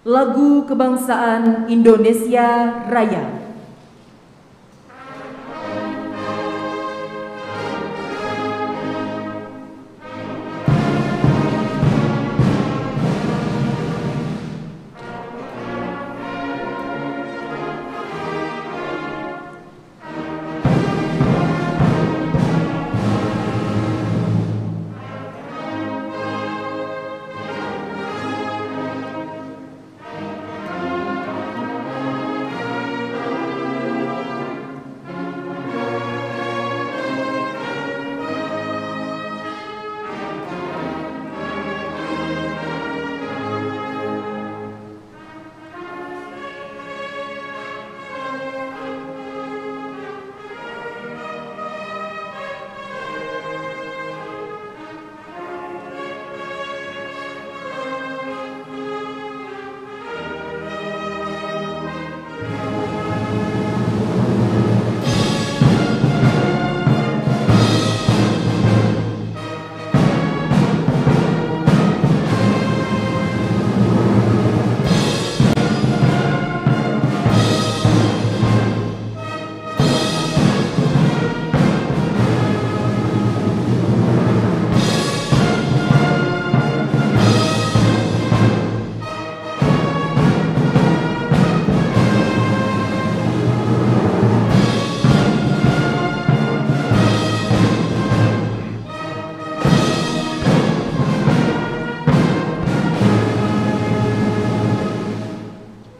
Lagu Kebangsaan Indonesia Raya.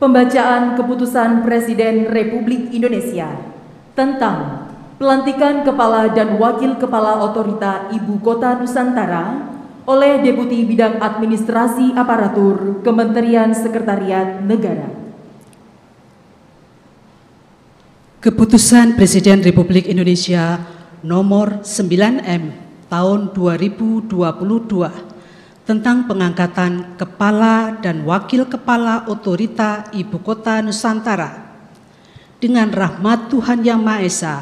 Pembacaan Keputusan Presiden Republik Indonesia tentang pelantikan Kepala dan Wakil Kepala Otorita Ibu Kota Nusantara oleh Deputi Bidang Administrasi Aparatur Kementerian Sekretariat Negara. Keputusan Presiden Republik Indonesia Nomor 9M Tahun 2022 tentang pengangkatan Kepala dan Wakil Kepala Otorita Ibu Kota Nusantara. Dengan rahmat Tuhan Yang Maha Esa,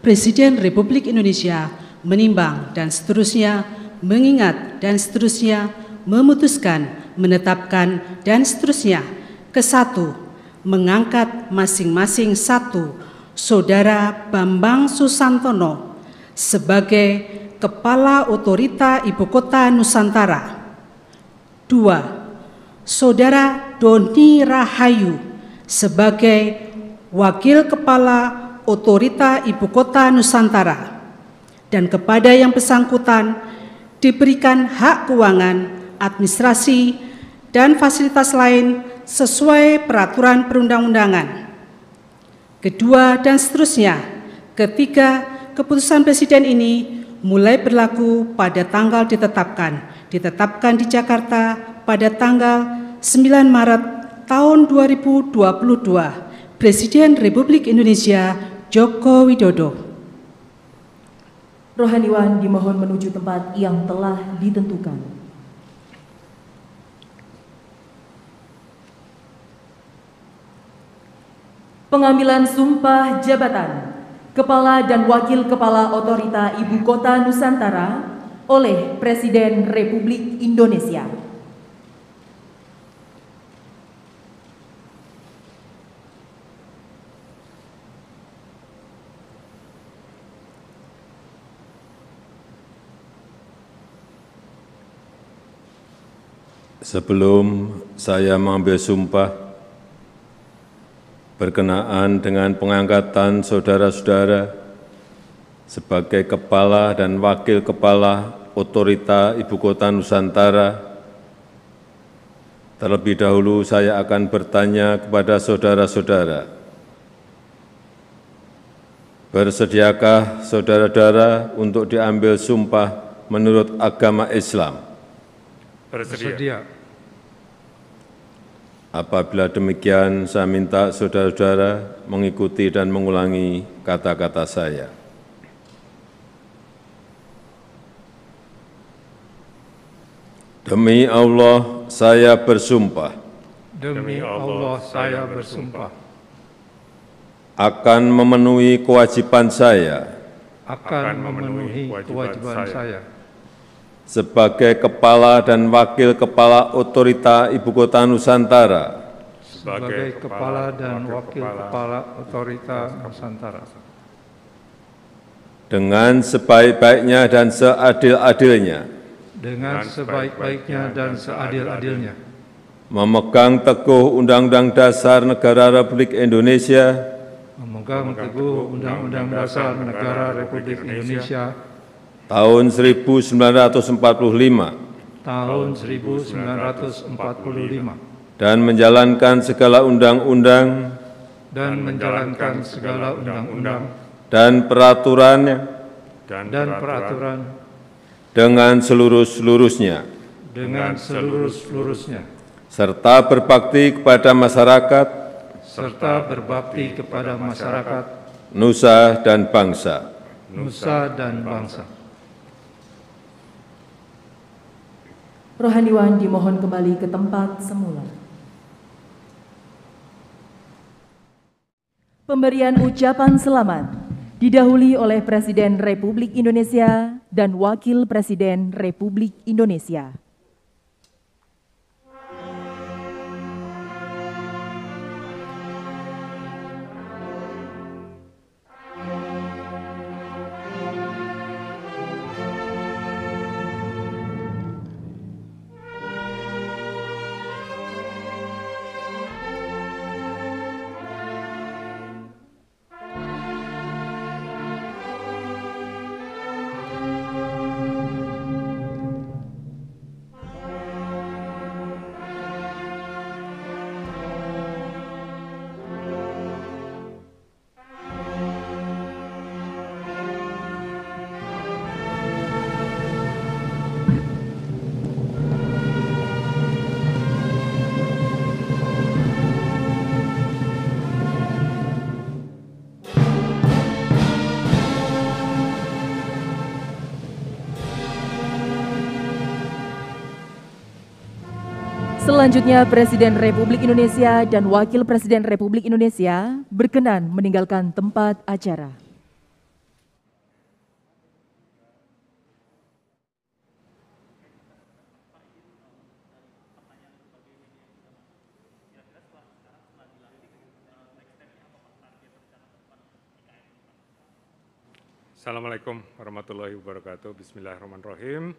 Presiden Republik Indonesia menimbang dan seterusnya, mengingat dan seterusnya, memutuskan, menetapkan dan seterusnya. Kesatu, mengangkat masing-masing satu Saudara Bambang Susantono sebagai Kepala Otorita Ibu Kota Nusantara. 2. Saudara Doni Rahayu sebagai Wakil Kepala Otorita Ibu Kota Nusantara, dan kepada yang bersangkutan diberikan hak keuangan, administrasi, dan fasilitas lain sesuai peraturan perundang-undangan. Kedua, dan seterusnya. Ketiga, keputusan Presiden ini mulai berlaku pada tanggal ditetapkan di Jakarta pada tanggal 9 Maret tahun 2022. Presiden Republik Indonesia Joko Widodo. Rohaniwan dimohon menuju tempat yang telah ditentukan. Pengambilan sumpah jabatan Kepala dan Wakil Kepala Otorita Ibu Kota Nusantara oleh Presiden Republik Indonesia. Sebelum saya mengambil sumpah berkenaan dengan pengangkatan saudara-saudara sebagai Kepala dan Wakil Kepala Otorita Ibu Kota Nusantara, terlebih dahulu saya akan bertanya kepada saudara-saudara, bersediakah saudara-saudara untuk diambil sumpah menurut agama Islam? Bersedia. Apabila demikian, saya minta saudara-saudara mengikuti dan mengulangi kata-kata saya. Demi Allah, saya bersumpah. Demi Allah, saya bersumpah. Akan memenuhi kewajiban saya. Akan memenuhi kewajiban saya. Sebagai Kepala dan Wakil Kepala Otorita Ibu Kota Nusantara. sebagai Kepala dan Wakil Kepala Otorita Nusantara dengan sebaik-baiknya dan seadil-adilnya, dengan sebaik-baiknya dan seadil-adilnya, memegang teguh Undang-Undang Dasar Negara Republik Indonesia, memegang teguh Undang-Undang Dasar Negara Republik Indonesia tahun 1945, tahun 1945, dan menjalankan segala undang-undang dan peraturannya dengan seluruh-seluruhnya, serta berbakti kepada masyarakat, nusa dan bangsa. Rohaniwan dimohon kembali ke tempat semula. Pemberian ucapan selamat didahului oleh Presiden Republik Indonesia dan Wakil Presiden Republik Indonesia. Selanjutnya, Presiden Republik Indonesia dan Wakil Presiden Republik Indonesia berkenan meninggalkan tempat acara. Assalamualaikum warahmatullahi wabarakatuh. Bismillahirrahmanirrahim.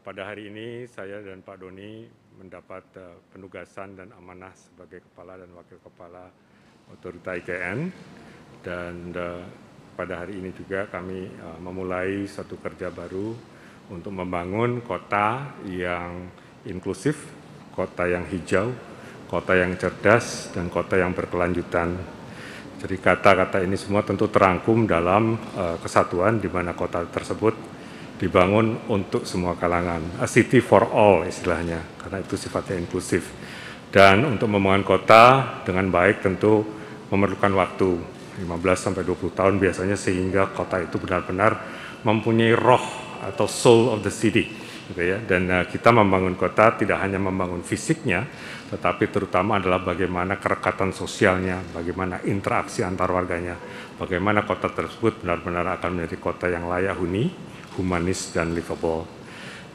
Pada hari ini saya dan Pak Doni mendapat penugasan dan amanah sebagai Kepala dan Wakil Kepala Otorita IKN, dan pada hari ini juga kami memulai satu kerja baru untuk membangun kota yang inklusif, kota yang hijau, kota yang cerdas, dan kota yang berkelanjutan. Jadi kata-kata ini semua tentu terangkum dalam kesatuan di mana kota tersebut dibangun untuk semua kalangan, a city for all istilahnya, karena itu sifatnya inklusif. Dan untuk membangun kota dengan baik tentu memerlukan waktu 15-20 tahun biasanya, sehingga kota itu benar-benar mempunyai roh atau soul of the city, gitu ya. Dan kita membangun kota tidak hanya membangun fisiknya, tetapi terutama adalah bagaimana kerekatan sosialnya, bagaimana interaksi antar warganya, bagaimana kota tersebut benar-benar akan menjadi kota yang layak huni, humanis, dan livable.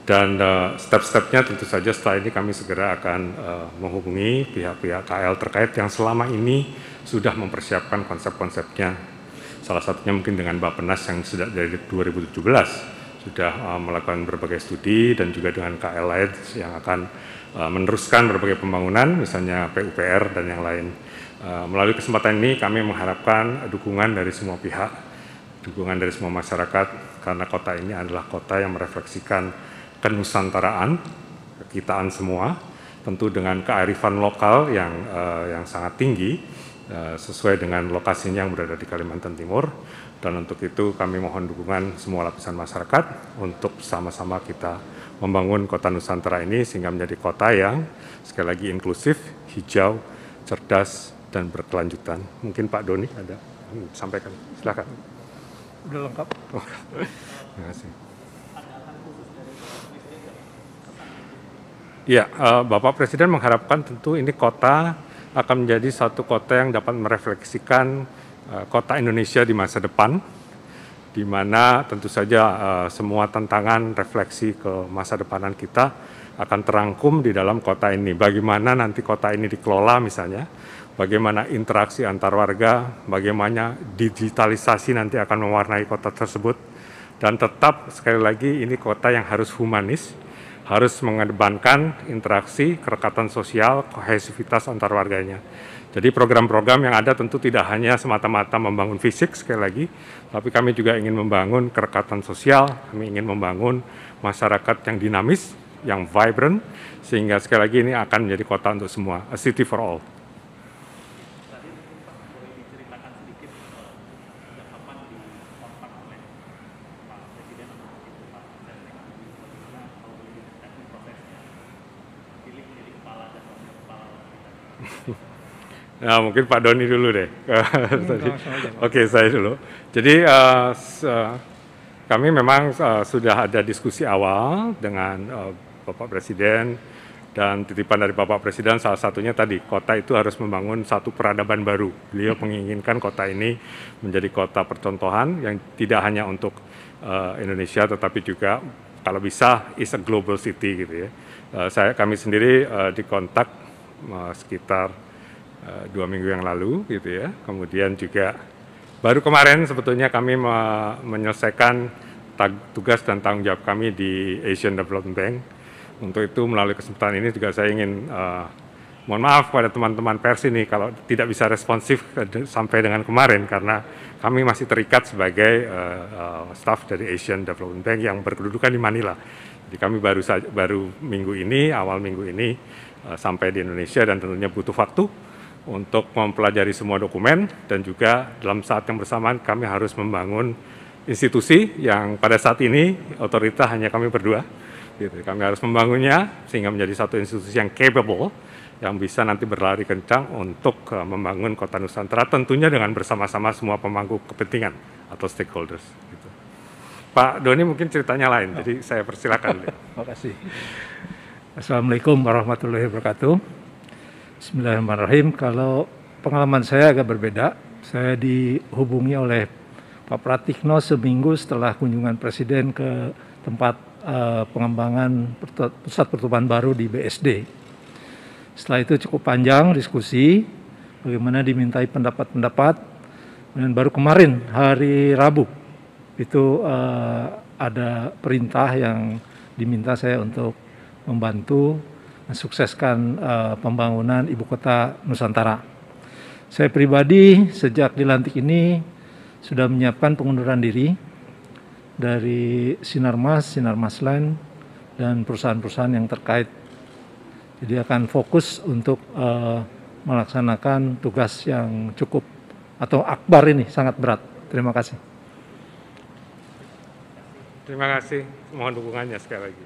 Dan step-stepnya tentu saja setelah ini kami segera akan menghubungi pihak-pihak KL terkait yang selama ini sudah mempersiapkan konsep-konsepnya. Salah satunya mungkin dengan Bappenas yang sudah dari 2017 sudah melakukan berbagai studi, dan juga dengan KL lain yang akan meneruskan berbagai pembangunan, misalnya PUPR dan yang lain. Melalui kesempatan ini kami mengharapkan dukungan dari semua pihak, dukungan dari semua masyarakat, karena kota ini adalah kota yang merefleksikan kenusantaraan, kekitaan semua, tentu dengan kearifan lokal yang sangat tinggi, sesuai dengan lokasinya yang berada di Kalimantan Timur. Dan untuk itu kami mohon dukungan semua lapisan masyarakat untuk sama-sama kita membangun kota Nusantara ini sehingga menjadi kota yang sekali lagi inklusif, hijau, cerdas, dan berkelanjutan. Mungkin Pak Doni ada sampaikan, silakan. Udah lengkap. Terima kasih. Ya, Bapak Presiden mengharapkan tentu ini kota akan menjadi satu kota yang dapat merefleksikan kota Indonesia di masa depan, di mana tentu saja semua tantangan refleksi ke masa depanan kita akan terangkum di dalam kota ini. Bagaimana nanti kota ini dikelola misalnya, bagaimana interaksi antar warga, bagaimana digitalisasi nanti akan mewarnai kota tersebut, dan tetap sekali lagi ini kota yang harus humanis, harus mengedepankan interaksi, kerekatan sosial, kohesivitas antar warganya. Jadi program-program yang ada tentu tidak hanya semata-mata membangun fisik sekali lagi, tapi kami juga ingin membangun kerekatan sosial, kami ingin membangun masyarakat yang dinamis, yang vibrant, sehingga sekali lagi ini akan menjadi kota untuk semua, a city for all. Nah, mungkin Pak Doni dulu deh. Oke, saya dulu. Jadi kami memang sudah ada diskusi awal dengan Bapak Presiden, dan titipan dari Bapak Presiden salah satunya tadi, kota itu harus membangun satu peradaban baru. Beliau menginginkan kota ini menjadi kota percontohan yang tidak hanya untuk Indonesia, tetapi juga kalau bisa is a global city gitu ya. Kami sendiri dikontak sekitar 2 minggu yang lalu gitu ya. Kemudian juga baru kemarin sebetulnya kami menyelesaikan tugas dan tanggung jawab kami di Asian Development Bank. Untuk itu melalui kesempatan ini juga saya ingin mohon maaf kepada teman-teman pers ini kalau tidak bisa responsif sampai dengan kemarin, karena kami masih terikat sebagai staf dari Asian Development Bank yang berkedudukan di Manila. Jadi kami baru minggu ini, awal minggu ini sampai di Indonesia, dan tentunya butuh waktu untuk mempelajari semua dokumen, dan juga dalam saat yang bersamaan kami harus membangun institusi yang pada saat ini otorita hanya kami berdua. Gitu. Kami harus membangunnya sehingga menjadi satu institusi yang capable, yang bisa nanti berlari kencang untuk membangun kota Nusantara, tentunya dengan bersama-sama semua pemangku kepentingan atau stakeholders. Gitu. Pak Doni mungkin ceritanya lain, jadi saya persilakan. Terima kasih. Assalamualaikum warahmatullahi wabarakatuh. Bismillahirrahmanirrahim. Kalau pengalaman saya agak berbeda. Saya dihubungi oleh Pak Pratikno seminggu setelah kunjungan Presiden ke tempat pengembangan pusat pertumbuhan baru di BSD. Setelah itu cukup panjang diskusi, bagaimana dimintai pendapat-pendapat, dan baru kemarin hari Rabu itu ada perintah yang diminta saya untuk membantu mensukseskan pembangunan Ibu Kota Nusantara. Saya pribadi sejak dilantik ini sudah menyiapkan pengunduran diri dari Sinarmas Land, dan perusahaan-perusahaan yang terkait. Jadi akan fokus untuk melaksanakan tugas yang cukup atau akbar ini, sangat berat. Terima kasih. Terima kasih, mohon dukungannya sekali lagi.